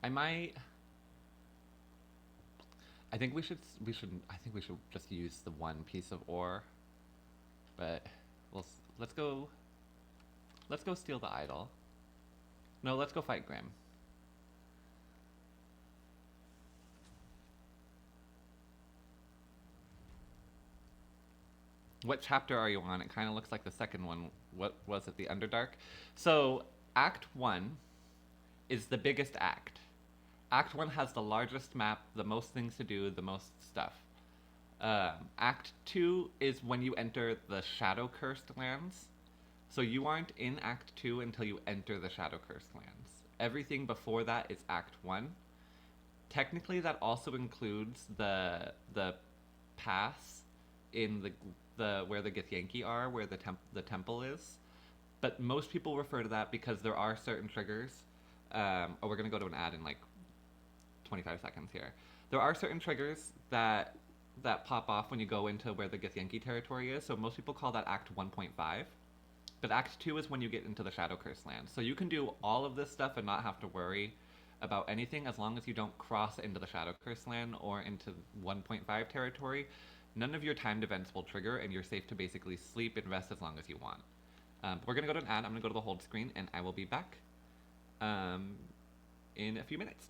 I might. I think we should. We should. I think we should just use the one piece of ore. But let's go. Let's go steal the idol. No, let's go fight Grim. What chapter are you on? It kind of looks like the second one. What was it? The Underdark. So Act One is the biggest act. Act One has the largest map, the most things to do, the most stuff. Act Two is when you enter the Shadow Cursed lands. So you aren't in Act Two until you enter the Shadow Cursed lands. Everything before that is Act One. Technically, that also includes the pass in the where the Githyanki are, where the temple is. But most people refer to that because there are certain triggers. We're gonna go to an ad in like 25 seconds here. There are certain triggers that pop off when you go into where the Githyanki territory is. So most people call that Act 1.5. But Act 2 is when you get into the Shadow Curse land. So you can do all of this stuff and not have to worry about anything as long as you don't cross into the Shadow Curse land or into 1.5 territory. None of your timed events will trigger, and you're safe to basically sleep and rest as long as you want. We're going to go to an ad. I'm going to go to the hold screen, and I will be back in a few minutes.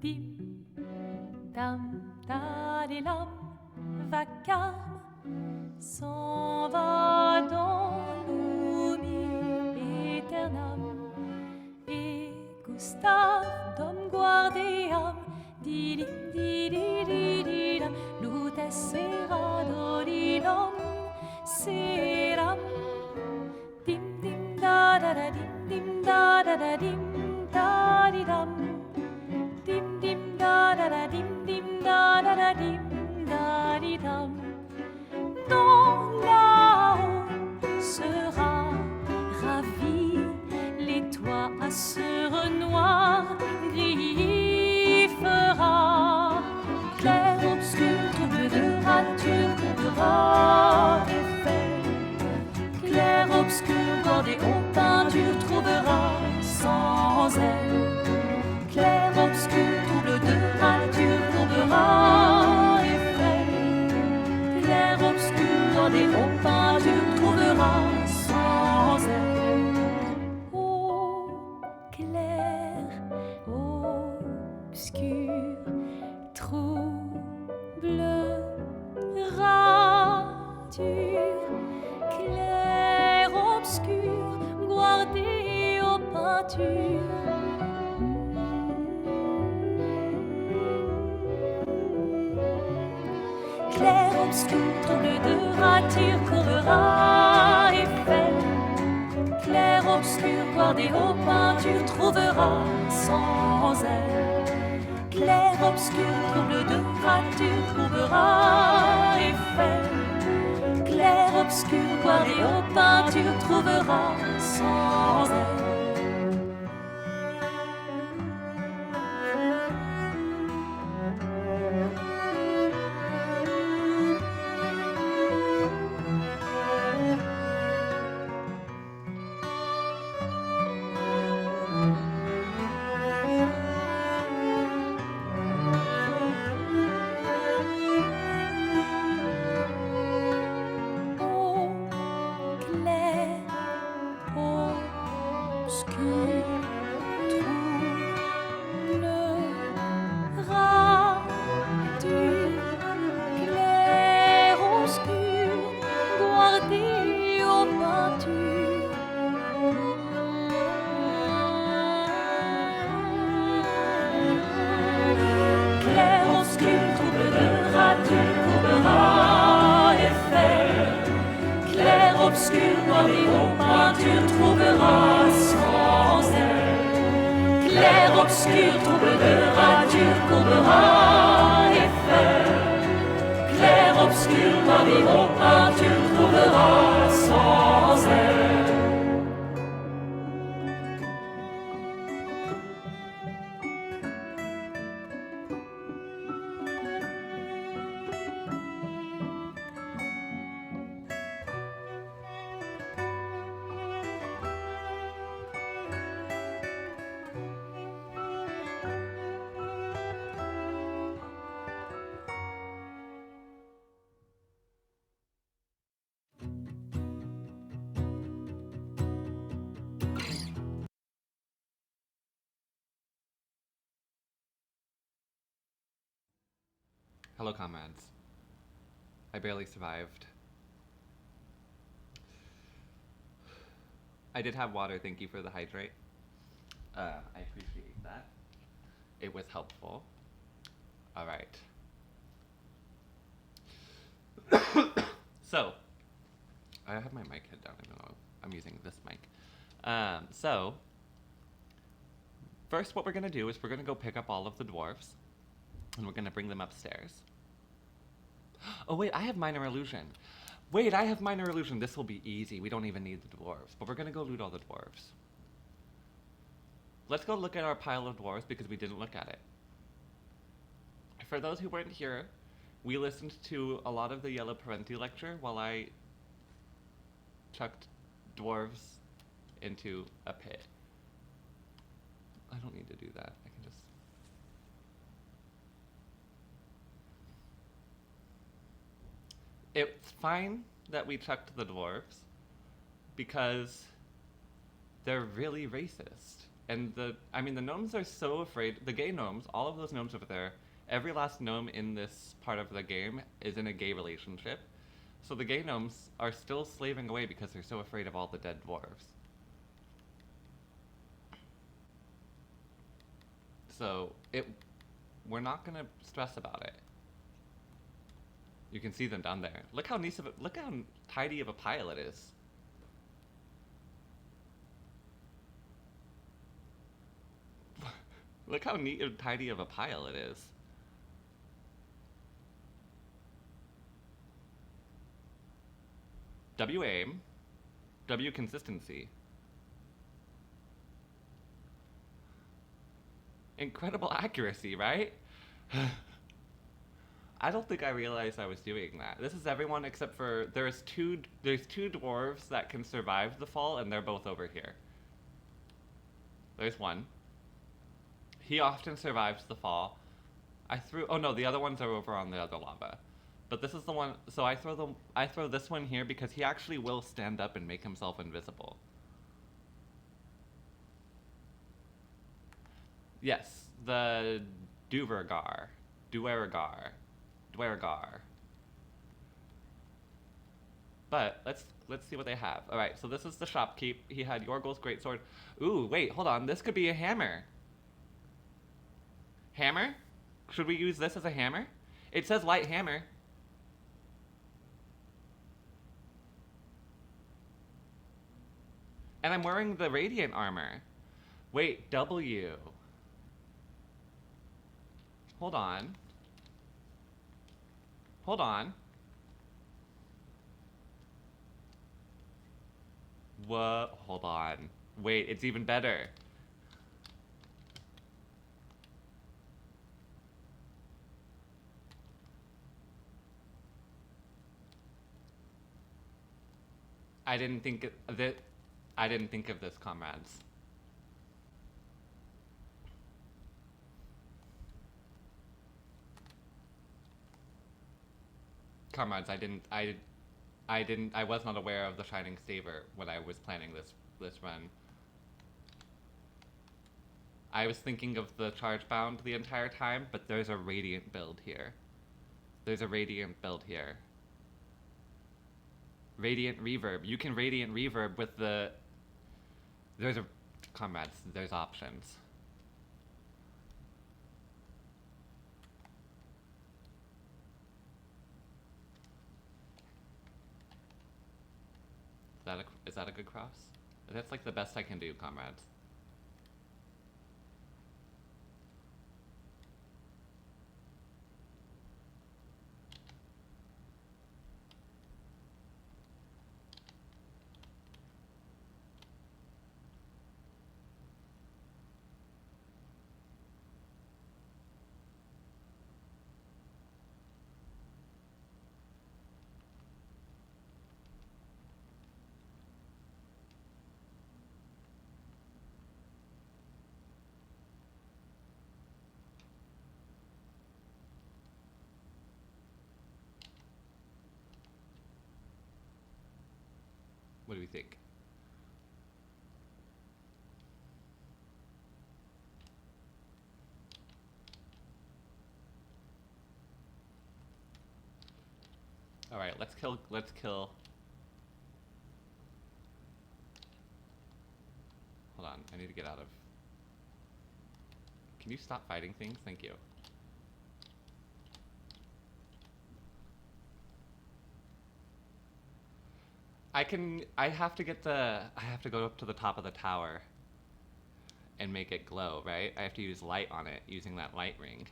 Dim, dam, dadilam, vacarme s'en va dans l'oubli éternel. Et Gustave, dom guardiam, didim, dididididam, lutes sera dodidam, seram. Dim, dim, da da da, dim, dim, da da da, dim, da di dam. Dim dim da da da dim dim da da da dim da di dam. Dans là-haut sera ravi, les toits à sur noir gris fera. Clair, obscur, trouble de rature, trouvera effet. Clair, obscur, bordé aux peintures, trouvera sans elle. Clair, obscur, trouble de rature, trouvera effet. Clair, obscur, bordé aux peintures, trouvera sans elle. Ô clair, obscur, trouble, rature. Clair, obscur, guardé aux peintures. Clair, obscur, trouble de rature, courera effet. Clair, obscur, guardé aux peintures, trouvera sans elle. Clair, obscur, trouble de rature, trouvera effet. Clair, obscur, guardé aux peintures, trouvera sans elle. gardés aux peintures. Clair-obscur, trouble de rature, courbera Eiffel. Clair-obscur, noir et aux peintures, trouvera sans elle. Clair-obscur, trouble de rature, courbera Eiffel. Clair-obscur, noir et aux peintures, trouvera sans elle. Hello, comrades. I barely survived. I did have water, thank you for the hydrate. I appreciate that. It was helpful. Alright. So, I have my mic head down, even though I'm using this mic. So, first what we're gonna do is we're gonna go pick up all of the dwarves, and we're gonna bring them upstairs. Oh wait, I have minor illusion. Wait, I have minor illusion. This will be easy. We don't even need the dwarves, but we're gonna go loot all the dwarves. Let's go look at our pile of dwarves because we didn't look at it. For those who weren't here, we listened to a lot of the Yellow Parenti lecture while I chucked dwarves into a pit. I don't need to do that. I can just... It's fine that we chucked the dwarves because they're really racist. And the gnomes are so afraid, the gay gnomes, all of those gnomes over there, every last gnome in this part of the game is in a gay relationship. So the gay gnomes are still slaving away because they're so afraid of all the dead dwarves. So we're not gonna stress about it. You can see them down there. Look how nice of it, look how tidy of a pile it is. Look how neat and tidy of a pile it is. W aim, W consistency. Incredible accuracy, right? I don't think I realized I was doing that. This is everyone except for there's two dwarves that can survive the fall, and they're both over here. There's one. He often survives the fall. Oh no, the other ones are over on the other lava. But this is the one, so I throw this one here because he actually will stand up and make himself invisible. Yes, the Duergar. But let's see what they have. All right, so this is the shopkeep. He had Yorgol's greatsword. Ooh, wait, hold on. This could be a hammer. Hammer? Should we use this as a hammer? It says light hammer. And I'm wearing the radiant armor. Wait, W. Hold on. Hold on. What? Hold on. Wait, it's even better. I didn't think of this, comrades. Comrades, I was not aware of the Shining Saber when I was planning this run. I was thinking of the Charge Bound the entire time, but there's a Radiant build here. Radiant reverb. You can radiant reverb with the. There's a. Comrades, there's options. Is that a good cross? That's like the best I can do, comrades. What do we think? All right, let's kill. Hold on, I need to get out of. Can you stop fighting things? Thank you. I have to go up to the top of the tower and make it glow, right? I have to use light on it using that light ring.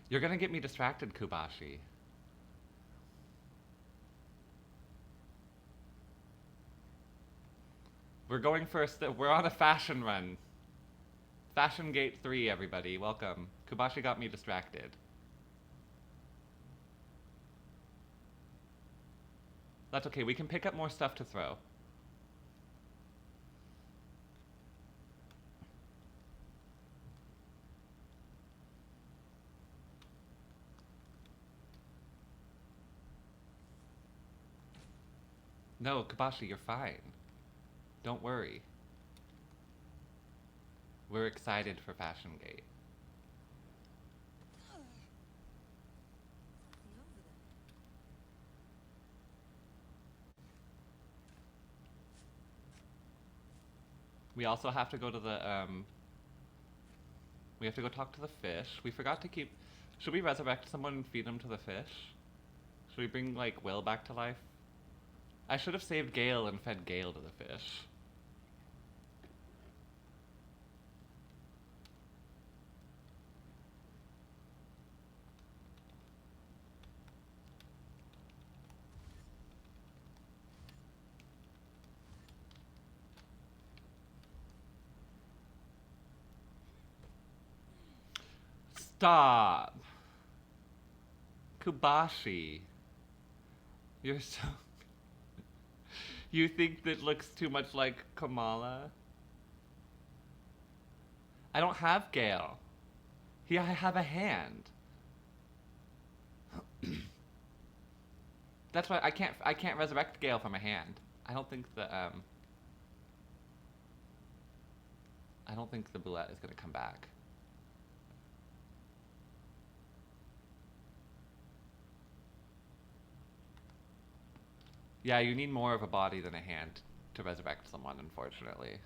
You're gonna get me distracted, Kubashi. We're going first. We're on a fashion run. Fashion Gate 3, everybody. Welcome. Kubashi got me distracted. That's okay, we can pick up more stuff to throw. No, Kubashi, you're fine. Don't worry. We're excited for Fashion Gate. We also have to go to the, we have to go talk to the fish. We forgot to keep... Should we resurrect someone and feed them to the fish? Should we bring, like, Will back to life? I should have saved Gale and fed Gale to the fish. Stop! Kubashi. You're so... You think that looks too much like Kamala? I don't have Gale. I have a hand. That's why I can't resurrect Gale from a hand. I don't think the Boulette is gonna come back. Yeah, you need more of a body than a hand to resurrect someone, unfortunately.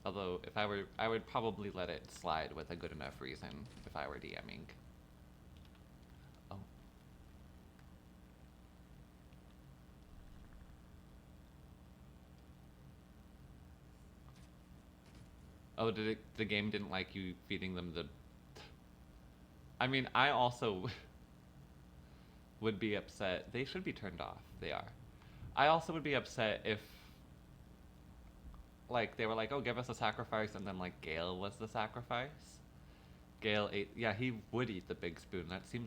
Although, if I would probably let it slide with a good enough reason if I were DMing. Oh. Oh, the game didn't like you feeding them the... I mean, I also would be upset. They should be turned off. They are. I also would be upset if, like, they were like, oh, give us a sacrifice, and then, like, Gale was the sacrifice. Gale ate... Yeah, he would eat the big spoon. That seems